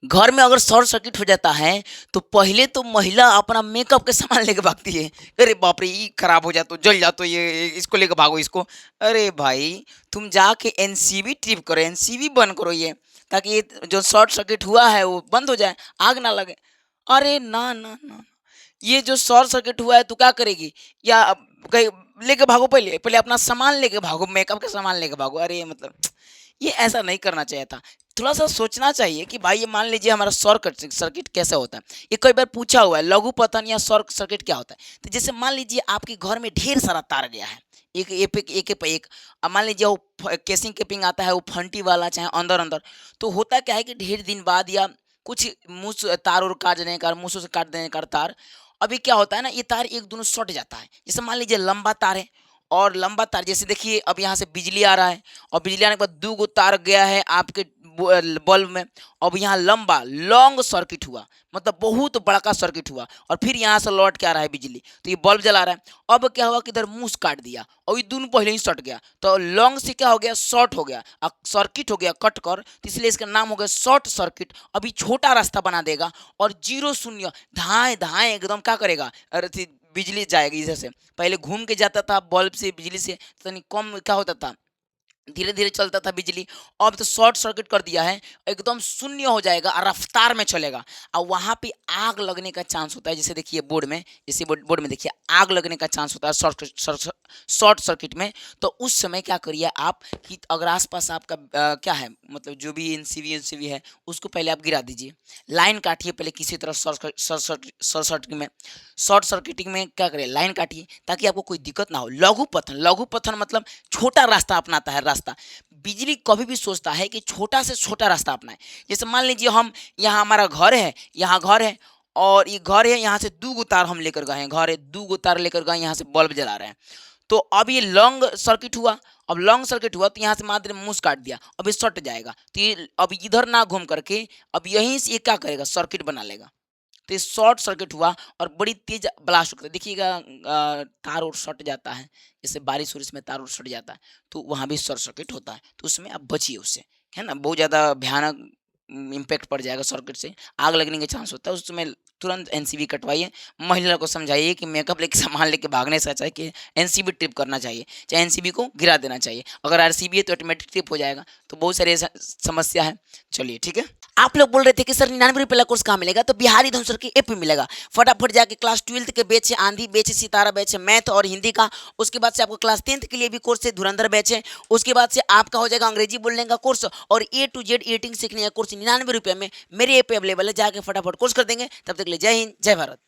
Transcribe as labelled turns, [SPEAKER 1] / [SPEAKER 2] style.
[SPEAKER 1] घर में अगर शॉर्ट सर्किट हो जाता है तो पहले तो महिला अपना मेकअप के सामान लेके भागती है। अरे बाप रे, ये खराब हो जा तो जल जा तो ये इसको लेके भागो इसको। अरे भाई, तुम जाके एनसीबी ट्रिप करो, एनसीबी बंद करो ये, ताकि ये जो शॉर्ट सर्किट हुआ है वो बंद हो जाए, आग ना लगे। अरे ना ना ना, ये जो शॉर्ट सर्किट हुआ है तो क्या करेगी? या कहीं लेके भागो, पहले पहले अपना सामान लेके भागो, मेकअप का सामान लेके भागो। अरे मतलब ये ऐसा नहीं करना चाहिए था। थोड़ा सा सोचना चाहिए कि भाई ये मान लीजिए हमारा शॉर्ट सर्किट कैसे होता है। ये कई बार पूछा हुआ है, लघु पतन या शॉर्ट सर्किट क्या होता है। तो जैसे मान लीजिए आपके घर में ढेर सारा तार गया है, एक अब मान लीजिए वो केसिंग केपिंग आता है, वो फंटी वाला चाहे अंदर अंदर। तो होता क्या है कि ढेर दिन बाद या कुछ मुंह से तार और काट देने का, मुंह से काट देने का तार, अभी क्या होता है ना, ये तार एक दोनों सट जाता है। जैसे मान लीजिए लंबा तार है, और लंबा तार जैसे देखिए अब यहाँ से बिजली आ रहा है, और बिजली आने के बाद दो गो तार गया है आपके बल्ब में। अब यहाँ लंबा लॉन्ग सर्किट हुआ, मतलब बहुत बड़ा सर्किट हुआ, और फिर यहाँ से लौट के आ रहा है बिजली, तो ये बल्ब जला रहा है। अब क्या हुआ कि इधर मुंह काट दिया और ये दोनों पहले ही सट गया, तो लॉन्ग से क्या हो गया, शॉर्ट हो गया, सर्किट हो गया कट कर, तो इसलिए इसका नाम हो गया शॉर्ट सर्किट। अभी छोटा रास्ता बना देगा, और जीरो शून्य धाए धाए एकदम क्या करेगा, अरे बिजली जाएगी इधर से। पहले घूम के जाता था बल्ब से बिजली से, तो नहीं कम क्या होता था, धीरे धीरे चलता था बिजली। अब तो शॉर्ट सर्किट कर दिया है, एकदम शून्य हो जाएगा और रफ्तार में चलेगा, और वहां पे आग लगने का चांस होता है। जैसे देखिए बोर्ड में, जैसे बोर्ड में देखिए आग लगने का चांस होता है शॉर्ट सर्किट में। तो उस समय क्या करिए आप कि अगर आसपास आपका क्या है, मतलब जो भी एनसीवी है उसको पहले आप गिरा दीजिए, लाइन काटिए पहले किसी तरह शॉर्ट सर्किटिंग में क्या करिए, लाइन काटिए, ताकि आपको कोई दिक्कत ना हो। लघु पथन मतलब छोटा रास्ता अपनाता है, रास्ता। बिजली कभी भी सोचता है कि छोटा से छोटा रास्ता अपनाए। जैसे मान लीजिए हम यहाँ हमारा घर है, यहाँ घर है, और ये घर है, यहाँ से दो गो तार हम लेकर गए हैं, घर है दो गो तार लेकर गए, यहाँ से बल्ब जला रहे हैं। तो अब ये लॉन्ग सर्किट हुआ, अब लॉन्ग सर्किट हुआ तो यहाँ से मात्र मूस काट दिया, अब ये सट जाएगा, तो ये अब इधर ना घूम करके अब यहीं से ये क्या करेगा, सर्किट बना लेगा। तो ये शॉर्ट सर्किट हुआ और बड़ी तेज ब्लास्ट होता है। देखिएगा तार और सट जाता है, जैसे बारिश उरिश में तार और सट जाता है, तो वहाँ भी शॉर्ट सर्किट होता है, तो उसमें आप बचिए उससे, है ना। बहुत ज़्यादा भयानक इम्पैक्ट पड़ जाएगा सर्किट से, आग लगने के चांस होता है। उस समय तुरंत एनसीबी कटवाइए। महिला को समझाइए कि मेकअप लेके सामान लेके भागने से अच्छा है कि एनसीबी ट्रिप करना चाहिए, चाहे एनसीबी को गिरा देना चाहिए। अगर आरसीबी है तो ऑटोमेटिक ट्रिप हो जाएगा। तो बहुत सारी समस्या है। चलिए ठीक है। आप लोग बोल रहे थे कि सर 99 रुपये वाला कोर्स कहाँ मिलेगा, तो बिहारी धन सर की ऐप में मिलेगा। फटाफट जाके क्लास 12th के बैच है, आंधी बैच है, सितारा बैच है, मैथ और हिंदी का। उसके बाद से आपको क्लास 10th के लिए भी कोर्स है, धुरंधर बैच है। उसके बाद से आपका हो जाएगा अंग्रेजी बोलने का कोर्स, और A to Z एडिटिंग सीखने का कोर्स 99 रुपये में मेरे ऐप पे अवेलेबल है। जाके फटाफट कोर्स कर देंगे। तब तक के लिए जय हिंद, जय भारत।